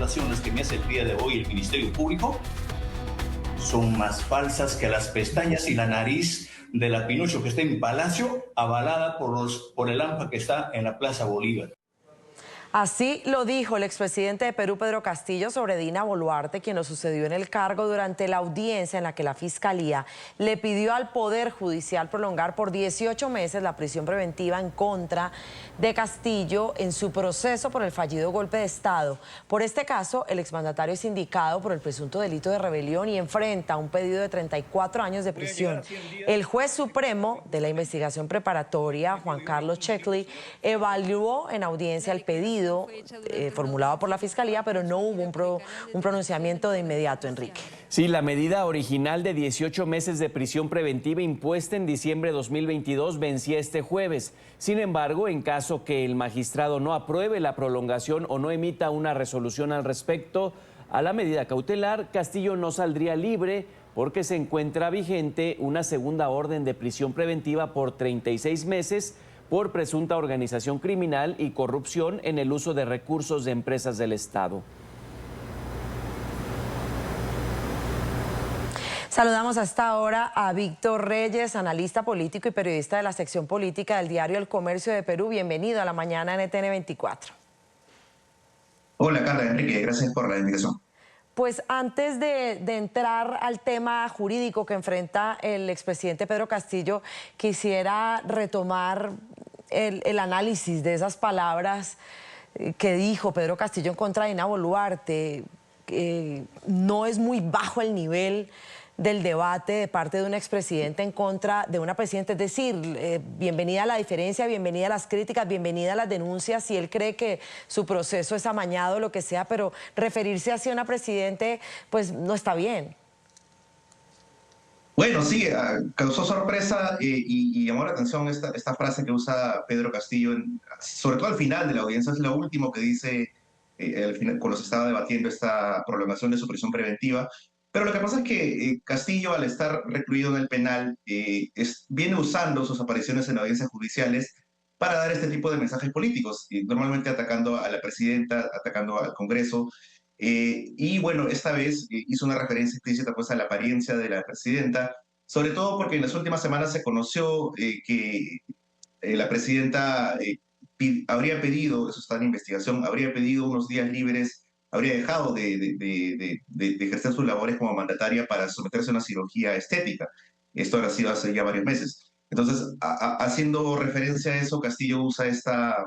acusaciones que me hace el día de hoy el Ministerio Público son más falsas que las pestañas y la nariz de la Pinocho que está en Palacio, avalada por el AMPA que está en la Plaza Bolívar. Así lo dijo el expresidente de Perú, Pedro Castillo, sobre Dina Boluarte, quien lo sucedió en el cargo durante la audiencia en la que la Fiscalía le pidió al Poder Judicial prolongar por 18 meses la prisión preventiva en contra de Castillo en su proceso por el fallido golpe de Estado. Por este caso, el exmandatario es indicado por el presunto delito de rebelión y enfrenta un pedido de 34 años de prisión. El juez supremo de la investigación preparatoria, Juan Carlos Checkley, evaluó en audiencia el pedido formulado por la Fiscalía, pero no hubo un pronunciamiento de inmediato, Enrique. Sí, la medida original de 18 meses de prisión preventiva impuesta en diciembre de 2022 vencía este jueves. Sin embargo, en caso que el magistrado no apruebe la prolongación o no emita una resolución al respecto a la medida cautelar, Castillo no saldría libre porque se encuentra vigente una segunda orden de prisión preventiva por 36 meses por presunta organización criminal y corrupción en el uso de recursos de empresas del Estado. Saludamos a esta hora a Víctor Reyes, analista político y periodista de la sección política del diario El Comercio de Perú. Bienvenido a la mañana NTN 24. Hola Carla, Enrique, gracias por la invitación. Pues antes de entrar al tema jurídico que enfrenta el expresidente Pedro Castillo, quisiera retomar el análisis de esas palabras que dijo Pedro Castillo en contra de Dina Boluarte. No es muy bajo el nivel del debate de parte de un expresidente en contra de una presidenta, es decir, bienvenida a la diferencia, bienvenida a las críticas, bienvenida a las denuncias, si él cree que su proceso es amañado, lo que sea, pero referirse así a una presidente, pues no está bien. Bueno, sí, causó sorpresa y llamó la atención esta frase que usa Pedro Castillo, sobre todo al final de la audiencia, es lo último que dice al final, cuando se estaba debatiendo esta prolongación de su prisión preventiva. Pero lo que pasa es que Castillo, al estar recluido en el penal, viene usando sus apariciones en audiencias judiciales para dar este tipo de mensajes políticos, normalmente atacando a la presidenta, atacando al Congreso. Y bueno, esta vez hizo una referencia explícita pues, a la apariencia de la presidenta, sobre todo porque en las últimas semanas se conoció que la presidenta habría pedido, eso está en investigación, habría pedido unos días libres, habría dejado de ejercer sus labores como mandataria para someterse a una cirugía estética. Esto ha sido hace ya varios meses. Entonces, haciendo referencia a eso, Castillo usa esta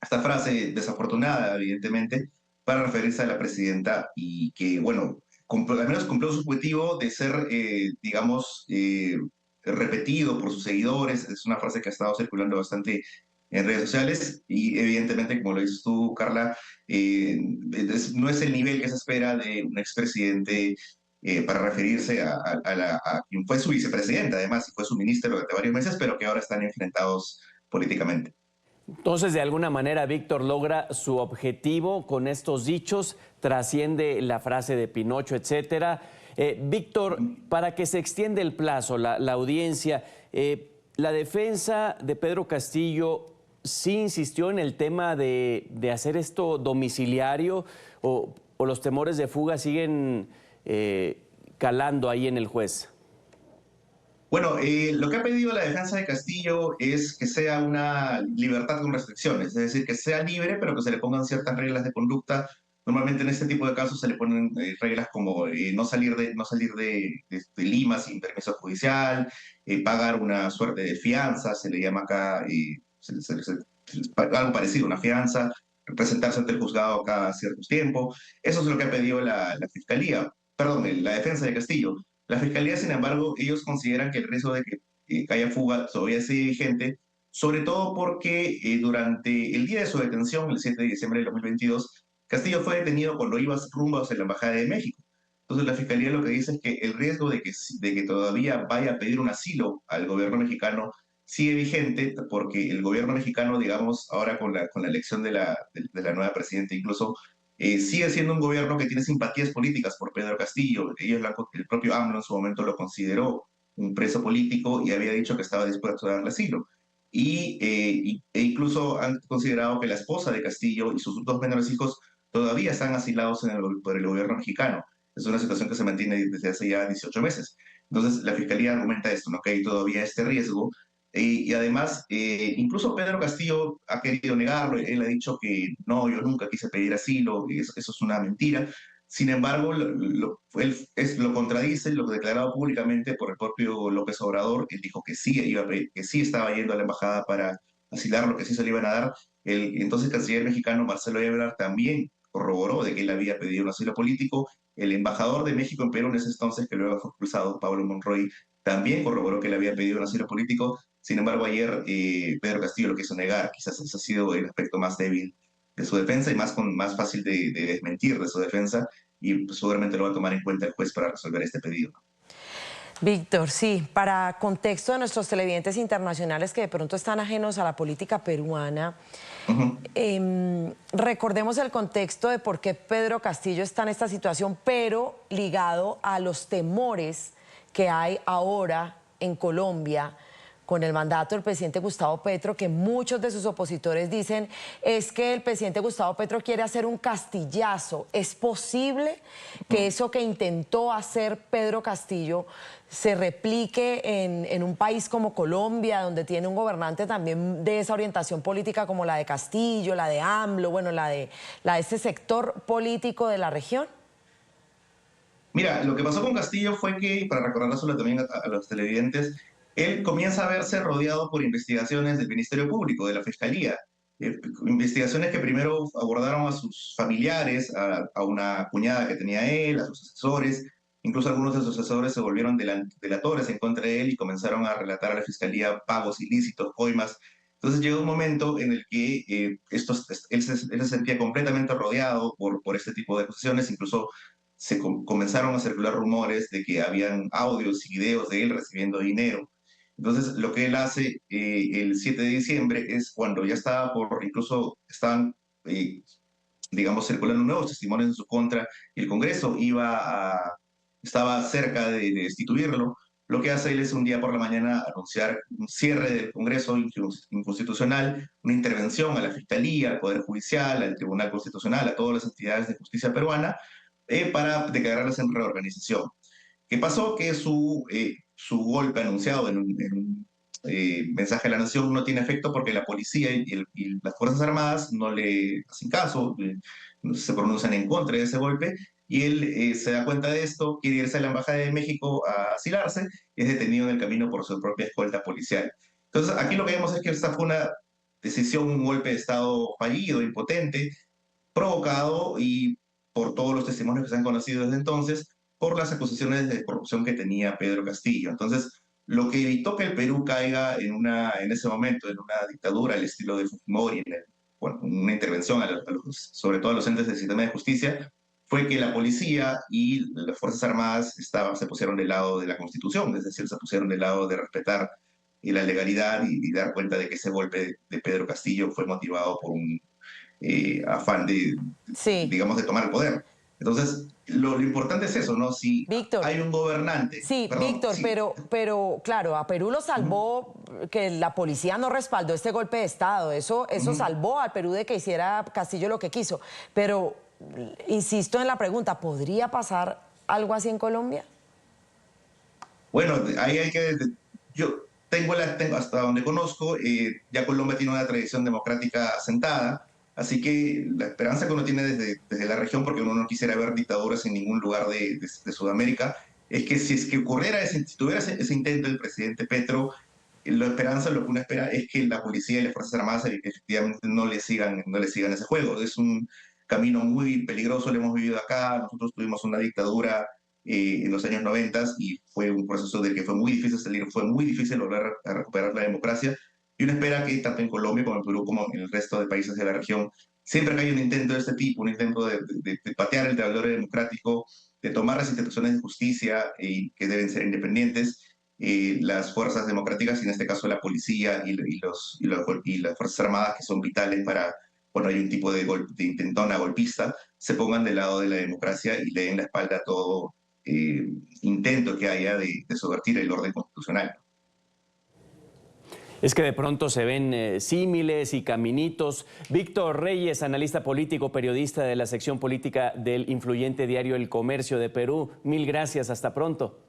frase desafortunada, evidentemente, para referirse a la presidenta y que, bueno, al menos cumplió su objetivo de ser, digamos, repetido por sus seguidores. Es una frase que ha estado circulando bastante en redes sociales y evidentemente, como lo dices tú, Carla, no es el nivel que se espera de un expresidente para referirse a quien fue su vicepresidenta, además, y fue su ministro durante varios meses, pero que ahora están enfrentados políticamente. Entonces, de alguna manera, Víctor logra su objetivo con estos dichos, trasciende la frase de Pinocho, etcétera. Víctor, para que se extienda el plazo, la audiencia, la defensa de Pedro Castillo sí insistió en el tema de hacer esto domiciliario o los temores de fuga siguen calando ahí en el juez. Bueno, lo que ha pedido la defensa de Castillo es que sea una libertad con restricciones, es decir, que sea libre, pero que se le pongan ciertas reglas de conducta. Normalmente en este tipo de casos se le ponen reglas como no salir de Lima sin permiso judicial, pagar una suerte de fianza, se le llama acá algo parecido, una fianza, presentarse ante el juzgado cada cierto tiempo. Eso es lo que ha pedido la Fiscalía, perdón, la defensa de Castillo. La Fiscalía, sin embargo, ellos consideran que el riesgo de que haya fuga todavía sigue vigente, sobre todo porque durante el día de su detención, el 7 de diciembre de 2022, Castillo fue detenido cuando iba rumbo hacia la Embajada de México. Entonces la Fiscalía lo que dice es que el riesgo de que todavía vaya a pedir un asilo al gobierno mexicano sigue vigente, porque el gobierno mexicano, digamos, ahora con la elección de la nueva presidenta incluso, sigue siendo un gobierno que tiene simpatías políticas por Pedro Castillo. El propio AMLO en su momento lo consideró un preso político y había dicho que estaba dispuesto a darle asilo. E incluso han considerado que la esposa de Castillo y sus dos menores hijos todavía están asilados por el gobierno mexicano. Es una situación que se mantiene desde hace ya 18 meses. Entonces, la Fiscalía argumenta esto, ¿no? Que hay todavía este riesgo. Y además, incluso Pedro Castillo ha querido negarlo. Él ha dicho que no, yo nunca quise pedir asilo, y eso es una mentira. Sin embargo, él lo contradice, lo declarado públicamente por el propio López Obrador. Él dijo que sí, que sí estaba yendo a la embajada para asilarlo, que sí se le iban a dar. El entonces canciller mexicano Marcelo Ebrard también corroboró de que él había pedido un asilo político. El embajador de México en Perú en ese entonces, que luego fue expulsado, Pablo Monroy, también corroboró que él había pedido un asilo político. Sin embargo, ayer Pedro Castillo lo quiso negar. Quizás ese ha sido el aspecto más débil de su defensa y más fácil de desmentir de su defensa, y pues, seguramente lo va a tomar en cuenta el juez para resolver este pedido. Víctor, sí, para contexto de nuestros televidentes internacionales que de pronto están ajenos a la política peruana, recordemos el contexto de por qué Pedro Castillo está en esta situación, pero ligado a los temores que hay ahora en Colombia con el mandato del presidente Gustavo Petro, que muchos de sus opositores dicen es que el presidente Gustavo Petro quiere hacer un Castillazo. ¿Es posible que eso que intentó hacer Pedro Castillo se replique en un país como Colombia, donde tiene un gobernante también de esa orientación política como la de Castillo, la de AMLO, bueno, la de ese sector político de la región? Mira, lo que pasó con Castillo fue que, para recordárselo también a los televidentes, él comienza a verse rodeado por investigaciones del Ministerio Público, de la Fiscalía. Investigaciones que primero abordaron a sus familiares, a una cuñada que tenía él, a sus asesores. Incluso algunos de sus asesores se volvieron delatores en contra de él y comenzaron a relatar a la Fiscalía pagos ilícitos, coimas. Entonces llegó un momento en el que él se sentía completamente rodeado por este tipo de acusaciones. Incluso comenzaron a circular rumores de que habían audios y videos de él recibiendo dinero. Entonces, lo que él hace el 7 de diciembre es cuando ya estaba incluso estaban, digamos, circulando nuevos testimonios en su contra y el Congreso estaba cerca de destituirlo. Lo que hace él es un día por la mañana anunciar un cierre del Congreso inconstitucional, una intervención a la Fiscalía, al Poder Judicial, al Tribunal Constitucional, a todas las entidades de justicia peruana, para declararlas en reorganización. ¿Qué pasó? Que su golpe anunciado en un mensaje a la nación no tiene efecto porque la policía y las Fuerzas Armadas no le hacen caso, se pronuncian en contra de ese golpe, y él se da cuenta de esto, quiere irse a la Embajada de México a asilarse, y es detenido en el camino por su propia escolta policial. Entonces, aquí lo que vemos es que esta fue una decisión, un golpe de Estado fallido, impotente, provocado y por todos los testimonios que se han conocido desde entonces, por las acusaciones de corrupción que tenía Pedro Castillo. Entonces, lo que evitó que el Perú caiga en ese momento en una dictadura al estilo de Fujimori, una intervención sobre todo a los entes del sistema de justicia, fue que la policía y las Fuerzas Armadas se pusieron del lado de la Constitución, es decir, se pusieron del lado de respetar la legalidad y dar cuenta de que ese golpe de Pedro Castillo fue motivado por un afán digamos, de tomar el poder. Entonces, lo importante es eso, ¿no? Si Víctor, hay un gobernante... Sí, perdón, Víctor, sí. pero claro, a Perú lo salvó que la policía no respaldó este golpe de Estado. Eso salvó al Perú de que hiciera Castillo lo que quiso. Pero, insisto en la pregunta, ¿podría pasar algo así en Colombia? Bueno, ahí hay que... Yo tengo hasta donde conozco, ya Colombia tiene una tradición democrática asentada, así que la esperanza que uno tiene desde la región, porque uno no quisiera ver dictaduras en ningún lugar de Sudamérica, es que si es que ocurriera si tuviera ese intento del presidente Petro, la esperanza, lo que uno espera es que la policía y las Fuerzas Armadas efectivamente no le sigan ese juego. Es un camino muy peligroso, lo hemos vivido acá. Nosotros tuvimos una dictadura en los años 90 y fue un proceso del que fue muy difícil salir, fue muy difícil volver a recuperar la democracia. Y uno espera que tanto en Colombia como en Perú, como en el resto de países de la región, siempre que hay un intento de este tipo, un intento de patear el tablero democrático, de tomar las instituciones de justicia que deben ser independientes, las fuerzas democráticas, en este caso la policía y las Fuerzas Armadas, que son vitales para cuando hay un tipo de intentona golpista, se pongan del lado de la democracia y le den la espalda a todo intento que haya de subvertir el orden constitucional. Es que de pronto se ven símiles y caminitos. Víctor Reyes, analista político, periodista de la sección política del influyente diario El Comercio de Perú. Mil gracias, hasta pronto.